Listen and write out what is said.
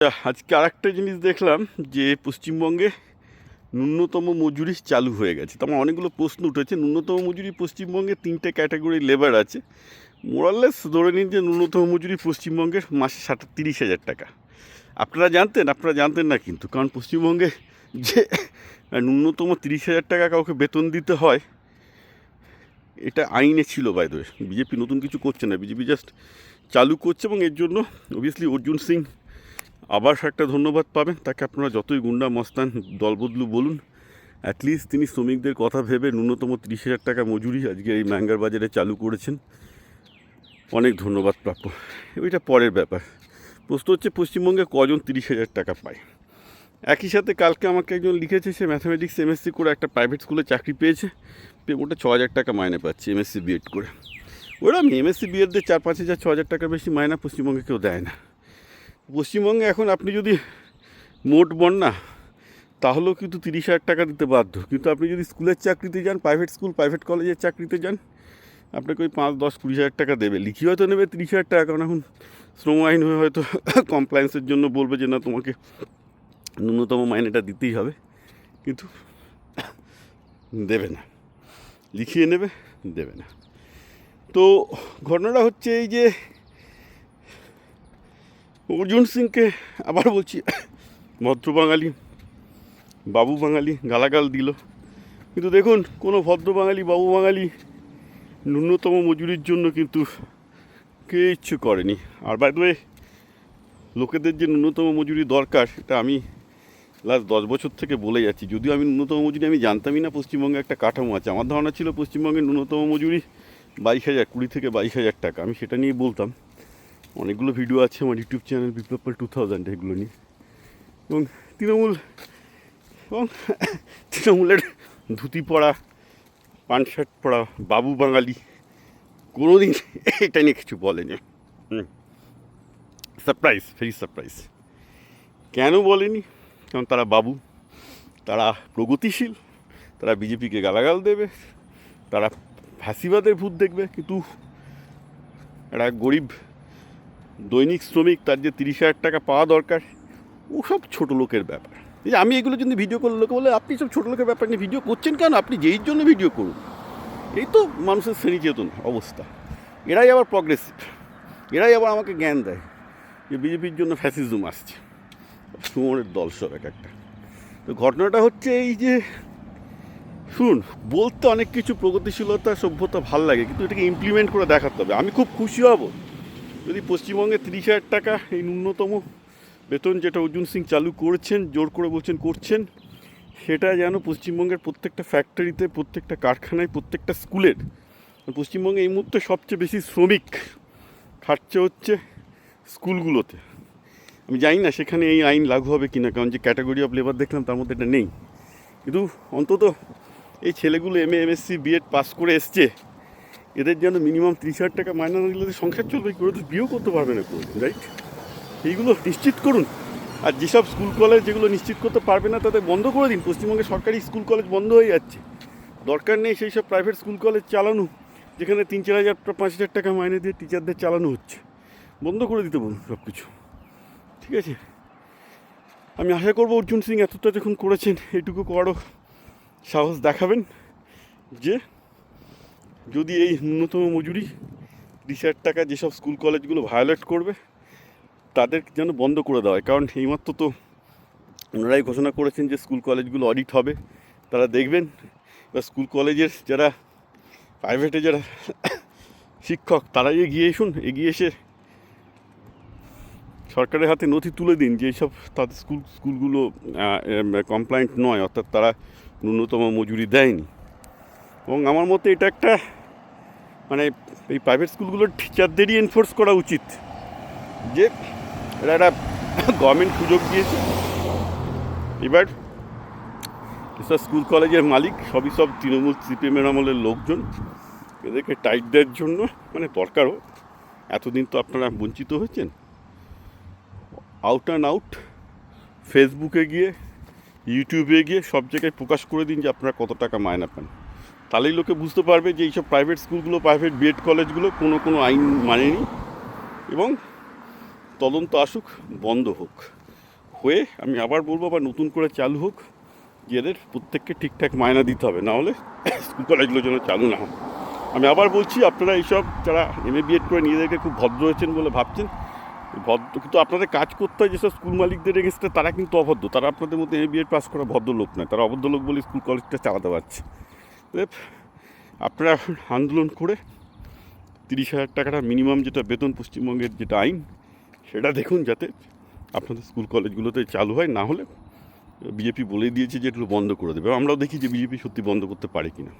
আজকে আরেকটা জিনিস দেখলাম যে পশ্চিমবঙ্গে ন্যূনতম মজুরি চালু হয়ে গেছে। তো আমার অনেকগুলো প্রশ্ন উঠেছে। ন্যূনতম মজুরি পশ্চিমবঙ্গে 3টে ক্যাটাগরি লেবার আছে। মোরাললেস ধরে নিন যে ন্যূনতম মজুরি পশ্চিমবঙ্গের মাসে 30,000 টাকা। আপনারা জানতেন না কিন্তু, কারণ পশ্চিমবঙ্গে যে ন্যূনতম 30,000 টাকা কাউকে বেতন দিতে হয়, এটা আইনে ছিল। বাই দ্য ওয়ে, বিজেপি নতুন কিছু করছে না, বিজেপি জাস্ট চালু করছে। এবং এর জন্য অবভিয়াসলি অর্জুন সিং আবার একটা ধন্যবাদ পাবেন। তাকে আপনারা যতই গুন্ডা মস্তান দলবদলু বলুন, অ্যাটলিস্ট তিনি শ্রমিকদের কথা ভেবে ন্যূনতম 30,000 টাকা মজুরি আজকে এই ম্যাঙ্গার বাজারে চালু করেছেন। অনেক ধন্যবাদ প্রাপ্য। ওইটা পরের ব্যাপার। প্রশ্ন হচ্ছে পশ্চিমবঙ্গে কজন 30,000 টাকা পায়। একই সাথে কালকে আমাকে একজন লিখেছে, সে ম্যাথামেটিক্স এমএসসি করে একটা প্রাইভেট স্কুলে চাকরি পেয়েছে, ওটা 6,000 টাকা মাইনে পাচ্ছে এমএসসি বিএড করে। ওরা এমএসসি বিএডদের 4-5,000 6,000 টাকার বেশি মাইনা পশ্চিমবঙ্গে কেউ দেয় না। পশ্চিমবঙ্গে এখন আপনি যদি মোট বন্যা, তাহলেও কিন্তু 30,000 টাকা দিতে বাধ্য। কিন্তু আপনি যদি স্কুলের চাকরিতে যান, প্রাইভেট স্কুল প্রাইভেট কলেজের চাকরিতে যান, আপনাকে ওই 5-10-20,000 টাকা দেবে। লিখি হয়তো নেবে 30,000 টাকা, কারণ এখন শ্রম আইন হয়ে হয়তো কমপ্লায়েন্সের জন্য বলবে যে না, তোমাকে ন্যূনতম মাইনেটা দিতেই হবে, কিন্তু দেবে না, লিখিয়ে নেবে, দেবে না। তো ঘটনাটা হচ্ছে এই যে অর্জুন সিংকে আবার বলছি, ভদ্র বাঙালি, বাবু বাঙালি গালাগাল দিল। কিন্তু দেখুন, কোনো ভদ্র বাঙালি বাবু বাঙালি ন্যূনতম মজুরির জন্য কিন্তু কিচ্ছু করেনি। আর বাই দ্য ওয়ে, লোকেদের যে ন্যূনতম মজুরি দরকার, এটা আমি লাস্ট 10 বছর থেকে বলে যাচ্ছি। যদিও আমি ন্যূনতম মজুরি আমি জানতামই না পশ্চিমবঙ্গে একটা কাঠামো আছে। আমার ধারণা ছিল পশ্চিমবঙ্গের ন্যূনতম মজুরি 20 থেকে 22,000 টাকা। আমি সেটা নিয়ে বলতাম। অনেকগুলো ভিডিও আছে আমার ইউটিউব চ্যানেল বিপ্লব পাল 2000 এগুলো নিয়ে। এবং তৃণমূলের ধুতি পরা, প্যান্ট শার্ট পরা বাবু বাঙালি কোনোদিন এটা নিয়ে কিছু বলেনি। Surprise, very surprise. কেন বলেনি? কারণ তারা বাবু, তারা প্রগতিশীল, তারা বিজেপিকে গালাগাল দেবে, তারা ফ্যাসিবাদের ভূত দেখবে। কিন্তু একটা গরিব দৈনিক শ্রমিক, তার যে 30,000 টাকা পাওয়া দরকার, ওসব ছোটো লোকের ব্যাপার। এই যে আমি এগুলো যদি ভিডিও করলে লোকে বলে আপনি সব ছোটো লোকের ব্যাপার নিয়ে ভিডিও করছেন কেন? আপনি যেই জন্য ভিডিও করুন। এই তো মানুষের শ্রেণী চেতন অবস্থা। এরাই আবার প্রগ্রেসিভ, এরাই আবার আমাকে জ্ঞান দেয় যে বিজেপির জন্য ফ্যাসিজম আসছে। সুমনের দল সব এক একটা। তো ঘটনাটা হচ্ছে এই যে, শুনুন, বলতে অনেক কিছু প্রগতিশীলতা সভ্যতা ভাল লাগে, কিন্তু এটাকে ইমপ্লিমেন্ট করে দেখাতে হবে। আমি খুব খুশি হব যদি পশ্চিমবঙ্গে 30,000 টাকা এই ন্যূনতম বেতন যেটা অর্জুন সিং চালু করেছেন, জোর করে বলছেন করছেন, সেটা যেন পশ্চিমবঙ্গের প্রত্যেকটা ফ্যাক্টরিতে, প্রত্যেকটা কারখানায়, প্রত্যেকটা স্কুলের। পশ্চিমবঙ্গে এই মুহূর্তে সবচেয়ে বেশি শ্রমিক খাটছে হচ্ছে স্কুলগুলোতে। আমি জানি না সেখানে এই আইন লাগু হবে কিনা, কারণ যে ক্যাটাগরি অফ লেবার দেখলাম তার মধ্যে এটা নেই। কিন্তু অন্তত এই ছেলেগুলো এমএসসি বিএড পাস করে এসছে, এদের যেন মিনিমাম 30,000 টাকা মাইনে না দিলে সংসার চলবে করে, তো বিয়েও করতে পারবে না করে, রাইট? এইগুলো নিশ্চিত করুন। আর যেসব স্কুল কলেজ যেগুলো নিশ্চিত করতে পারবে না, তাদের বন্ধ করে দিন। পশ্চিমবঙ্গে সরকারি স্কুল কলেজ বন্ধ হয়ে যাচ্ছে। দরকার নেই সেই সব প্রাইভেট স্কুল কলেজ চালানো, যেখানে 3-4 হাজার 5,000 টাকা মাইনে দিয়ে টিচারদের চালানো হচ্ছে। বন্ধ করে দিতে বলুন সব কিছু, ঠিক আছে? আমি আশা করবো অর্জুন সিং এতটা যখন করেছেন, এইটুকু আরও সাহস দেখাবেন যে যদি এই ন্যূনতম মজুরি 30,000 টাকা যেসব স্কুল কলেজগুলো ভায়োলেট করবে, তাদের যেন বন্ধ করে দেওয়া হয়। কারণ এইমাত্র তো ওনারাই ঘোষণা করেছেন যে স্কুল কলেজগুলো অডিট হবে। তারা দেখবেন, বা স্কুল কলেজের যারা প্রাইভেটে যারা শিক্ষক, তারাই এগিয়ে এসে সরকারের হাতে নথি তুলে দিন যে এইসব তাদের স্কুলগুলো কমপ্লায়েন্ট নয়, অর্থাৎ তারা ন্যূনতম মজুরি দেয়নি। এবং আমার মতে এটা একটা মানে এই প্রাইভেট স্কুলগুলোর টিচারদেরই এনফোর্স করা উচিত যে এরা একটা গভর্নমেন্ট সুযোগ দিয়েছে। এবার এসব স্কুল কলেজের মালিক সবই সব তৃণমূল সিপিএমের আমলের লোকজন। এদেরকে টাইট দেওয়ার জন্য মানে দরকারও, এতদিন তো আপনারা বঞ্চিত হয়েছেন। আউট অ্যান্ড আউট ফেসবুকে গিয়ে, ইউটিউবে গিয়ে সব জায়গায় প্রকাশ করে দিন যে আপনারা কত টাকা মায়না পান। তাহলেই লোকে বুঝতে পারবে যে এইসব প্রাইভেট স্কুলগুলো, প্রাইভেট বিএড কলেজগুলো কোনো আইন মানেনি। এবং তদন্ত আসুক, বন্ধ হোক। হয়ে আমি আবার বলবো আবার নতুন করে চালু হোক, যে এদের প্রত্যেককে ঠিকঠাক মায়না দিতে হবে, নাহলে স্কুল কলেজগুলোর জন্য চালু না হয়। আমি আবার বলছি, আপনারা এইসব যারা MA BEd করে নিজেদেরকে খুব ভদ্র হয়েছেন বলে ভাবছেন, ভদ্র কিন্তু আপনাদের কাজ করতে হয় যেসব স্কুল মালিকদের এগেনস্টে, তারা কিন্তু অভদ্র। তারা আপনাদের মধ্যে MA BEd পাস করা ভদ্র লোক নয়, তারা অভদ্র লোক বলে স্কুল কলেজটা চালাতে পারছে। আপনারা আন্দোলন করে 30,000 টাকাটা মিনিমাম যেটা বেতন পশ্চিমবঙ্গের যেটা আইন, সেটা দেখুন যাতে আপনাদের স্কুল কলেজগুলোতে চালু হয়। না হলে বিজেপি বলে দিয়েছে যে এগুলো বন্ধ করে দেবে। আমরাও দেখি যে বিজেপি সত্যি বন্ধ করতে পারে কিনা।